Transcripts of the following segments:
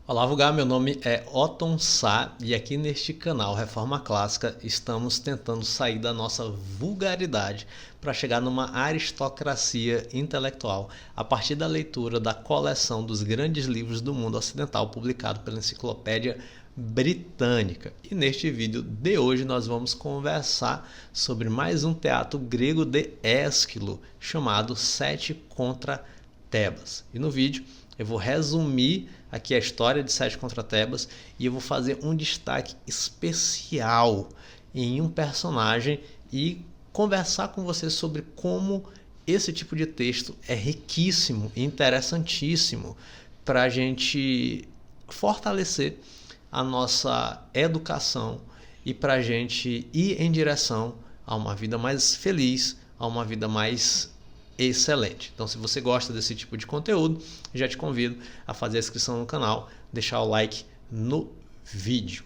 Olá, Vulgar, meu nome é Otton Sá e aqui neste canal Reforma Clássica estamos tentando sair da nossa vulgaridade para chegar numa aristocracia intelectual a partir da leitura da coleção dos grandes livros do mundo ocidental publicado pela Enciclopédia Britânica. E neste vídeo de hoje nós vamos conversar sobre mais um teatro grego de Ésquilo chamado Sete contra Tebas. E no vídeo eu vou resumir aqui a história de Sete contra Tebas e eu vou fazer um destaque especial em um personagem e conversar com você sobre como esse tipo de texto é riquíssimo e interessantíssimo para a gente fortalecer a nossa educação e para a gente ir em direção a uma vida mais feliz, a uma vida mais excelente. Então, se você gosta desse tipo de conteúdo, já te convido a fazer a inscrição no canal, deixar o like no vídeo.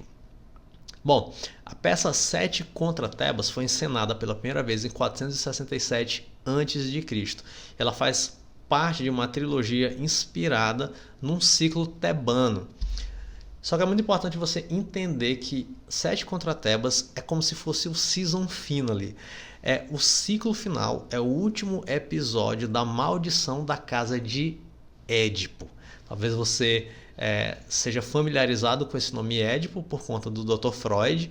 Bom, a peça Sete contra Tebas foi encenada pela primeira vez em 467 a.C. Ela faz parte de uma trilogia inspirada num ciclo tebano. Só que é muito importante você entender que Sete contra Tebas é como se fosse o season finale. É o ciclo final, é o último episódio da maldição da casa de Édipo. Talvez você seja familiarizado com esse nome Édipo por conta do Dr. Freud,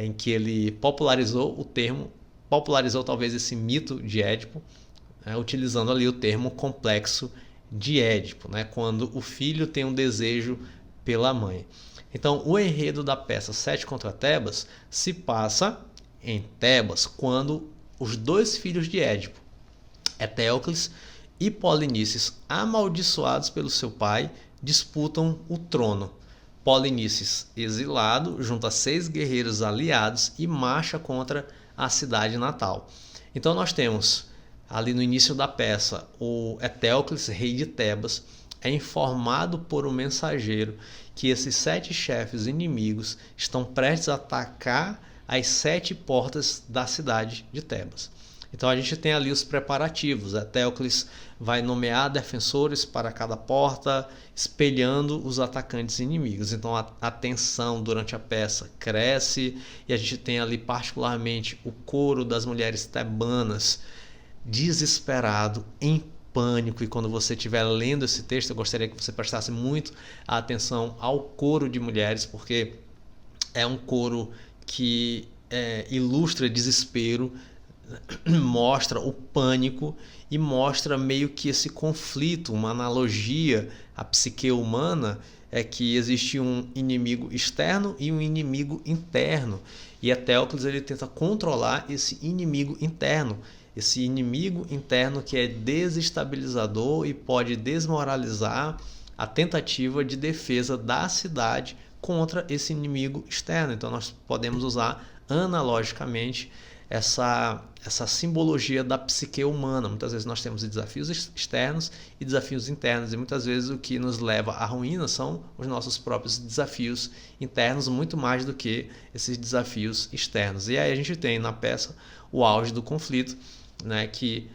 em que ele popularizou o termo, popularizou talvez esse mito de Édipo, utilizando ali o termo complexo de Édipo, quando o filho tem um desejo pela mãe. Então, o enredo da peça Sete contra Tebas se passa em Tebas quando os dois filhos de Édipo, Etéocles e Polinices, amaldiçoados pelo seu pai, disputam o trono. Polinices, exilado, junta 6 guerreiros aliados e marcha contra a cidade natal. Então nós temos ali no início da peça o Etéocles, rei de Tebas, é informado por um mensageiro que esses 7 chefes inimigos estão prestes a atacar as 7 portas da cidade de Tebas. Então a gente tem ali os preparativos. Etéocles vai nomear defensores para cada porta, espelhando os atacantes inimigos. Então a tensão durante a peça cresce e a gente tem ali particularmente o coro das mulheres tebanas desesperado, em pânico. E quando você estiver lendo esse texto, eu gostaria que você prestasse muito atenção ao coro de mulheres, porque é um coro que ilustra desespero, mostra o pânico e mostra meio que esse conflito, uma analogia à psique humana, é que existe um inimigo externo e um inimigo interno. E Etéocles ele tenta controlar esse inimigo interno. Esse inimigo interno que é desestabilizador e pode desmoralizar a tentativa de defesa da cidade contra esse inimigo externo. Então nós podemos usar analogicamente essa simbologia da psique humana. Muitas vezes nós temos desafios externos e desafios internos, e muitas vezes o que nos leva à ruína são os nossos próprios desafios internos, muito mais do que esses desafios externos. E aí a gente tem na peça o auge do conflito, que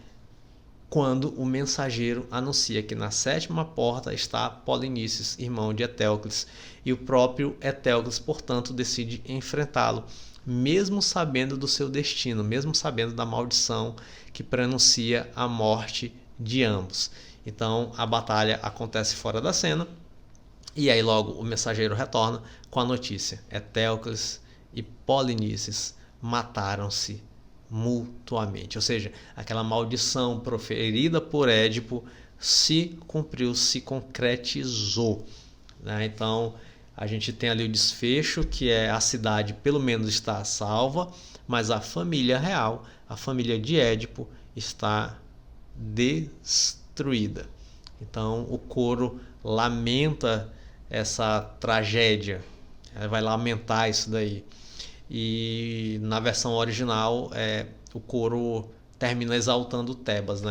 quando o mensageiro anuncia que na 7ª porta está Polinices, irmão de Etéocles, e o próprio Etéocles, portanto, decide enfrentá-lo, mesmo sabendo do seu destino, mesmo sabendo da maldição que prenuncia a morte de ambos. Então a batalha acontece fora da cena, e aí logo o mensageiro retorna com a notícia: Etéocles e Polinices mataram-se mutuamente. Ou seja, aquela maldição proferida por Édipo se cumpriu, se concretizou. Então a gente tem ali o desfecho, que é a cidade pelo menos está salva, mas a família real, a família de Édipo, está destruída. Então o coro lamenta essa tragédia, ela vai lamentar isso daí. E na versão original o coro termina exaltando Tebas,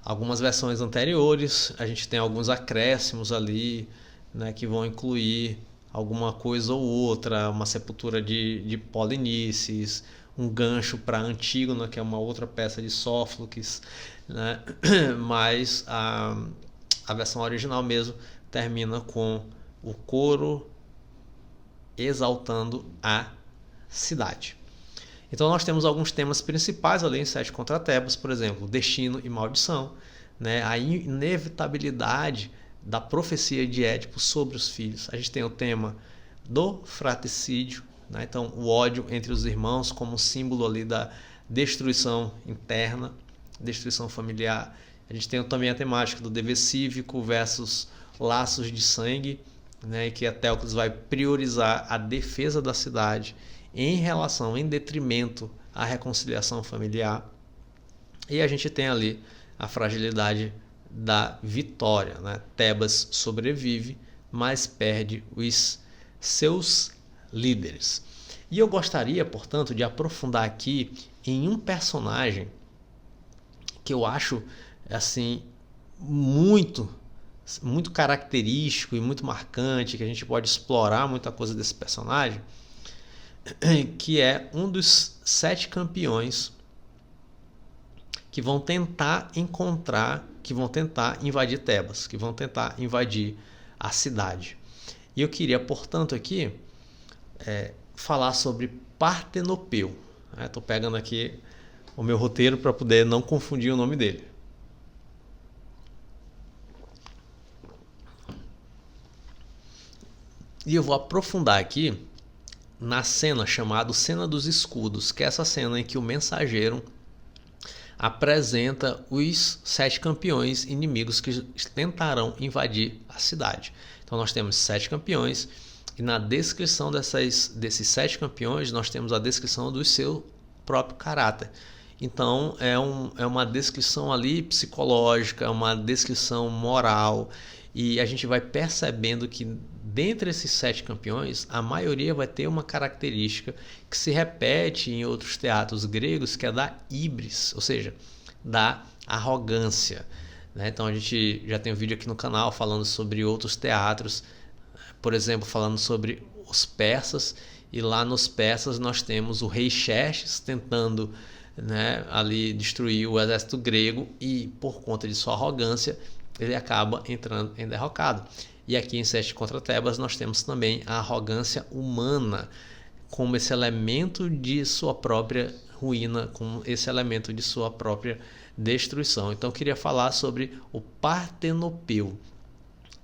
Algumas versões anteriores a gente tem alguns acréscimos ali, que vão incluir alguma coisa ou outra, uma sepultura de Polinices, um gancho para Antígona, que é uma outra peça de Sófocles, Mas a versão original mesmo termina com o coro exaltando a cidade. Então nós temos alguns temas principais ali em Sete contra Tebas, por exemplo, destino e maldição, né? A inevitabilidade da profecia de Édipo sobre os filhos. A gente tem o tema do fratricídio, né? Então o ódio entre os irmãos como símbolo ali da destruição interna, destruição familiar. A gente tem também a temática do dever cívico versus laços de sangue, né? Que a Teuclides vai priorizar a defesa da cidade em detrimento à reconciliação familiar. E a gente tem ali a fragilidade da vitória, né? Tebas sobrevive, mas perde os seus líderes. E eu gostaria, portanto, de aprofundar aqui em um personagem que eu acho assim muito característico e muito marcante, que a gente pode explorar muita coisa desse personagem, que é um dos 7 campeões que vão tentar invadir Tebas, que vão tentar invadir a cidade. E eu queria, portanto, aqui falar sobre Partenopeu. Estou pegando aqui o meu roteiro para poder não confundir o nome dele. E eu vou aprofundar aqui na cena chamada Cena dos Escudos, que é essa cena em que o mensageiro apresenta os 7 campeões inimigos que tentarão invadir a cidade. Então nós temos 7 campeões e na descrição desses 7 campeões nós temos a descrição do seu próprio caráter. Então é uma descrição ali psicológica, uma descrição moral, e a gente vai percebendo que dentre esses 7 campeões, a maioria vai ter uma característica que se repete em outros teatros gregos, que é da híbris, ou seja, da arrogância, né? Então a gente já tem um vídeo aqui no canal falando sobre outros teatros, por exemplo, falando sobre os persas, e lá nos persas nós temos o rei Xerxes tentando, né, ali destruir o exército grego, e por conta de sua arrogância ele acaba entrando em derrocado. E aqui em Sete contra Tebas nós temos também a arrogância humana como esse elemento de sua própria ruína, como esse elemento de sua própria destruição. Então eu queria falar sobre o Partenopeu.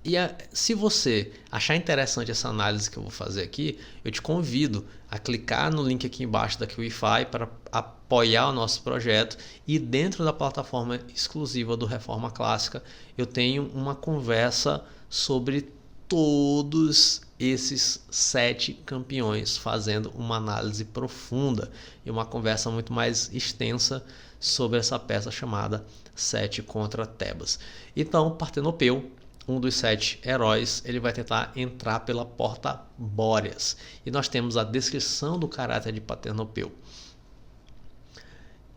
E se você achar interessante essa análise que eu vou fazer aqui, eu te convido a clicar no link aqui embaixo da QIFI para apoiar o nosso projeto, e dentro da plataforma exclusiva do Reforma Clássica eu tenho uma conversa sobre todos esses 7 campeões, fazendo uma análise profunda e uma conversa muito mais extensa sobre essa peça chamada Sete contra Tebas. Então, Partenopeu, um dos 7 heróis, ele vai tentar entrar pela porta Bóreas. E nós temos a descrição do caráter de Partenopeu.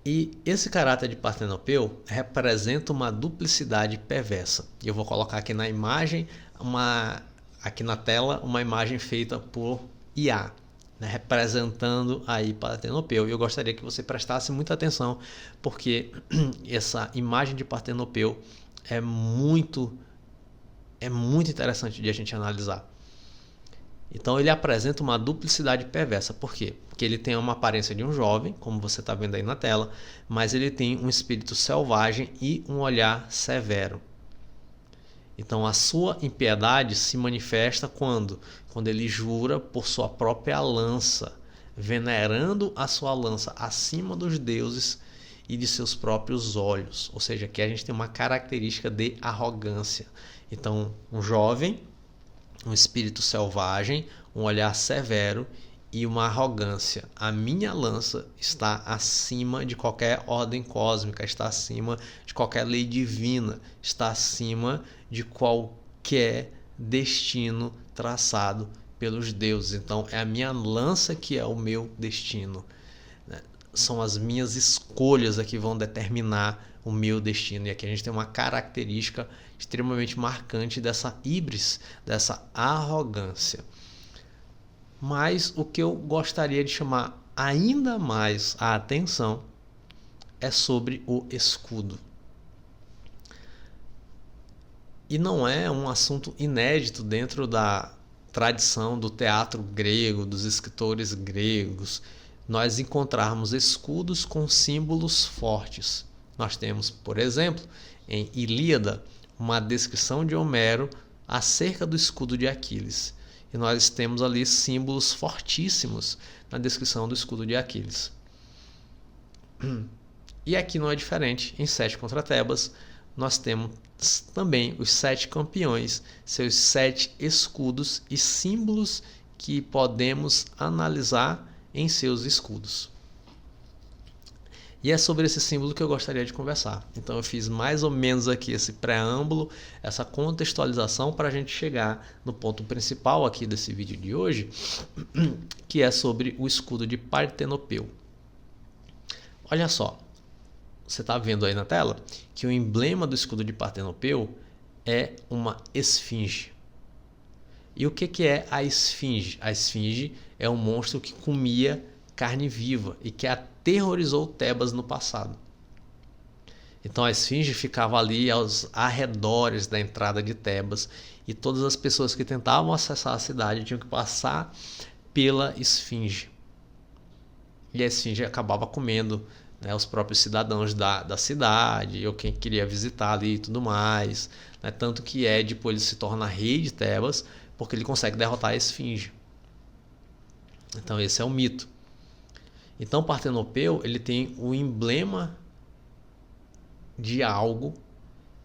E esse caráter de Partenopeu representa uma duplicidade perversa. E eu vou colocar aqui na imagem, aqui na tela, uma imagem feita por IA, né, representando aí Partenopeu. E eu gostaria que você prestasse muita atenção, porque essa imagem de Partenopeu é muito interessante de a gente analisar. Então ele apresenta uma duplicidade perversa. Por quê? Porque ele tem uma aparência de um jovem, como você está vendo aí na tela, mas ele tem um espírito selvagem e um olhar severo. Então a sua impiedade se manifesta quando ele jura por sua própria lança, venerando a sua lança acima dos deuses e de seus próprios olhos. Ou seja, aqui a gente tem uma característica de arrogância. Então, um jovem, um espírito selvagem, um olhar severo e uma arrogância. A minha lança está acima de qualquer ordem cósmica, está acima de qualquer lei divina, está acima de qualquer destino traçado pelos deuses. Então é a minha lança que é o meu destino. São as minhas escolhas que vão determinar o meu destino. E aqui a gente tem uma característica extremamente marcante dessa híbris, dessa arrogância. Mas o que eu gostaria de chamar ainda mais a atenção é sobre o escudo. E não é um assunto inédito dentro da tradição do teatro grego, dos escritores gregos, nós encontrarmos escudos com símbolos fortes. Nós temos, por exemplo, em Ilíada, uma descrição de Homero acerca do escudo de Aquiles. E nós temos ali símbolos fortíssimos na descrição do escudo de Aquiles. E aqui não é diferente. Em 7 contra Tebas, nós temos também os 7 campeões, seus 7 escudos e símbolos que podemos analisar em seus escudos. E é sobre esse símbolo que eu gostaria de conversar. Então eu fiz mais ou menos aqui esse preâmbulo, essa contextualização para a gente chegar no ponto principal aqui desse vídeo de hoje, que é sobre o escudo de Partenopeu. Olha só, você está vendo aí na tela que o emblema do escudo de Partenopeu é uma esfinge. E o que é a esfinge? A esfinge é um monstro que comia carne viva e que aterrorizou Tebas no passado. Então a esfinge ficava ali aos arredores da entrada de Tebas e todas as pessoas que tentavam acessar a cidade tinham que passar pela esfinge. E a esfinge acabava comendo, né, os próprios cidadãos da cidade ou quem queria visitar ali e tudo mais, né? Tanto que Édipo ele se torna rei de Tebas porque ele consegue derrotar a esfinge. Então esse é o mito. Então Partenopeu ele tem o emblema de algo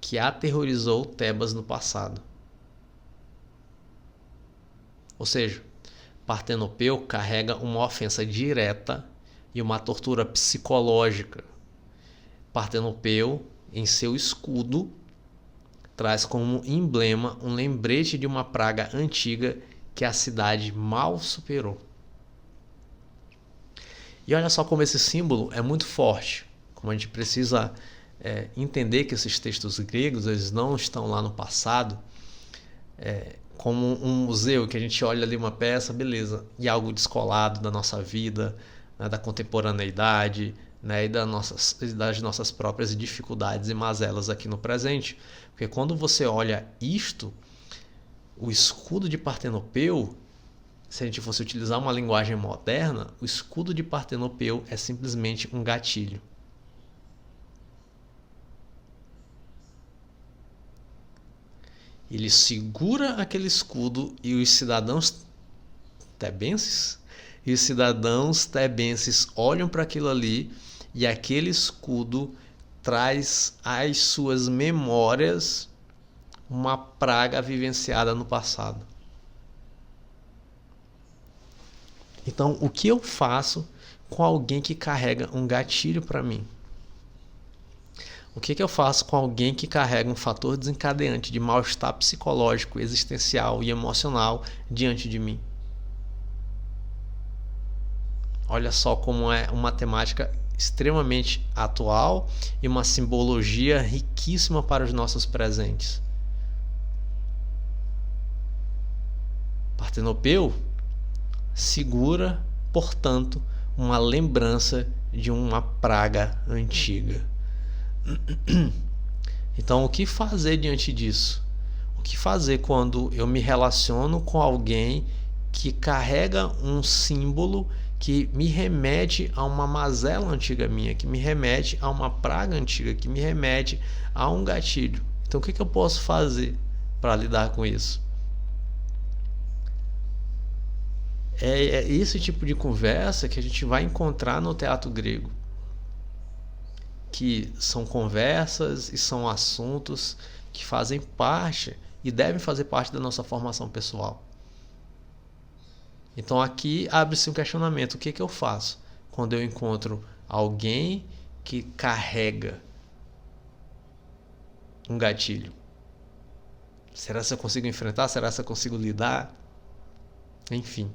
que aterrorizou Tebas no passado. Ou seja, Partenopeu carrega uma ofensa direta e uma tortura psicológica. Partenopeu, em seu escudo, traz como emblema um lembrete de uma praga antiga que a cidade mal superou. E olha só como esse símbolo é muito forte, como a gente precisa entender que esses textos gregos eles não estão lá no passado, como um museu que a gente olha ali uma peça, beleza, e algo descolado da nossa vida, né, da contemporaneidade, né, e das nossas próprias dificuldades e mazelas aqui no presente. Porque quando você olha isto, o escudo de Partenopeu, se a gente fosse utilizar uma linguagem moderna, o escudo de Partenopeu é simplesmente um gatilho. Ele segura aquele escudo e os cidadãos tebenses olham para aquilo ali e aquele escudo traz às suas memórias uma praga vivenciada no passado. Então, o que eu faço com alguém que carrega um gatilho para mim? O que eu faço com alguém que carrega um fator desencadeante de mal-estar psicológico, existencial e emocional diante de mim? Olha só como é uma temática extremamente atual e uma simbologia riquíssima para os nossos presentes. Partenopeu segura, portanto, uma lembrança de uma praga antiga. Então, o que fazer diante disso? O que fazer quando eu me relaciono com alguém que carrega um símbolo que me remete a uma mazela antiga minha, que me remete a uma praga antiga, que me remete a um gatilho? Então, o que eu posso fazer para lidar com isso? É esse tipo de conversa que a gente vai encontrar no teatro grego, que são conversas e são assuntos que fazem parte e devem fazer parte da nossa formação pessoal. Então aqui abre-se um questionamento: o que eu faço quando eu encontro alguém que carrega um gatilho? Será que eu consigo enfrentar? Será que eu consigo lidar? Enfim.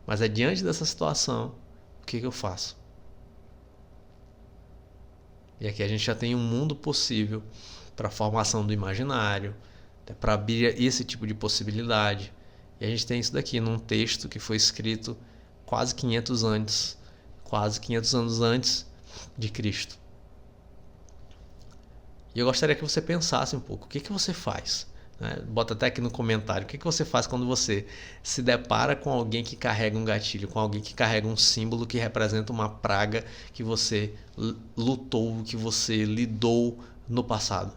Mas é diante dessa situação, o que eu faço? E aqui a gente já tem um mundo possível para a formação do imaginário, para abrir esse tipo de possibilidade. E a gente tem isso daqui num texto que foi escrito quase 500 anos antes de Cristo. E eu gostaria que você pensasse um pouco, o que você faz? Né? Bota até aqui no comentário, o que você faz quando você se depara com alguém que carrega um gatilho, com alguém que carrega um símbolo que representa uma praga que você lutou, que você lidou no passado?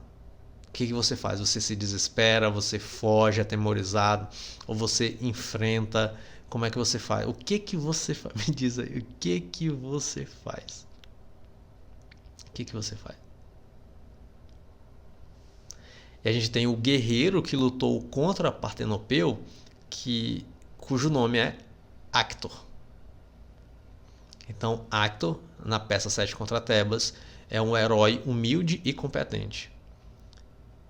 O que você faz? Você se desespera, você foge atemorizado, ou você enfrenta? Como é que você faz? O que você faz? Me diz aí, o que você faz? O que você faz? E a gente tem o guerreiro que lutou contra Partenopeu, cujo nome é Actor. Então, Actor, na peça 7 contra Tebas, é um herói humilde e competente.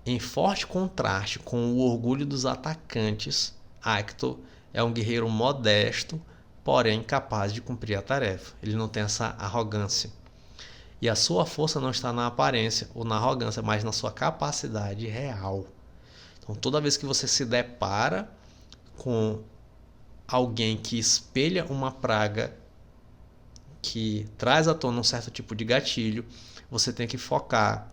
Em forte contraste com o orgulho dos atacantes, Actor é um guerreiro modesto, porém capaz de cumprir a tarefa. Ele não tem essa arrogância. E a sua força não está na aparência ou na arrogância, mas na sua capacidade real. Então, toda vez que você se depara com alguém que espelha uma praga, que traz à tona um certo tipo de gatilho, você tem que focar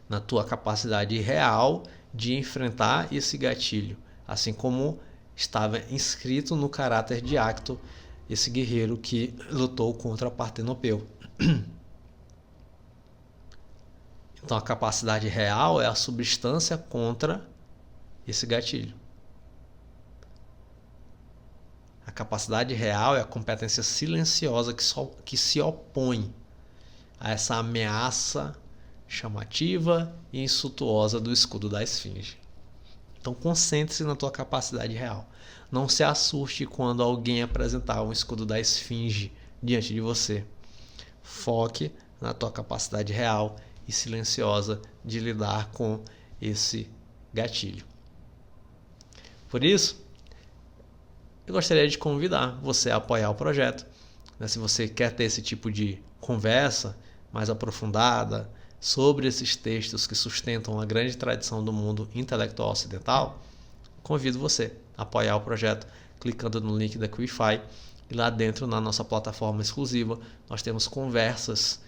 na tua capacidade real de enfrentar esse gatilho, assim como estava inscrito no caráter de Actor, esse guerreiro que lutou contra Partenopeu. Então a capacidade real é a substância contra esse gatilho. A capacidade real é a competência silenciosa que se opõe a essa ameaça chamativa e insultuosa do escudo da esfinge. Então concentre-se na tua capacidade real. Não se assuste quando alguém apresentar um escudo da esfinge diante de você. Foque na tua capacidade real e silenciosa de lidar com esse gatilho. Por isso, eu gostaria de convidar você a apoiar o projeto. Se você quer ter esse tipo de conversa mais aprofundada sobre esses textos que sustentam a grande tradição do mundo intelectual ocidental, convido você a apoiar o projeto clicando no link da Qify. E lá dentro, na nossa plataforma exclusiva, nós temos conversas,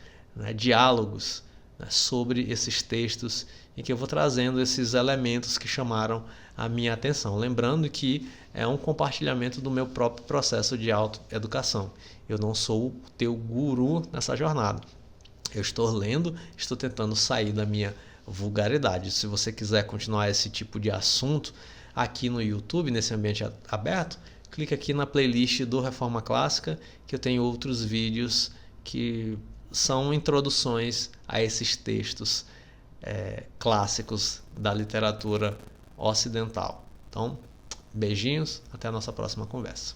diálogos sobre esses textos, em que eu vou trazendo esses elementos que chamaram a minha atenção. Lembrando que é um compartilhamento do meu próprio processo de autoeducação. Eu não sou o teu guru nessa jornada. Eu estou lendo, estou tentando sair da minha vulgaridade. Se você quiser continuar esse tipo de assunto aqui no YouTube, nesse ambiente aberto, clica aqui na playlist do Reforma Clássica, que eu tenho outros vídeos que são introduções a esses textos clássicos da literatura ocidental. Então, beijinhos, até a nossa próxima conversa.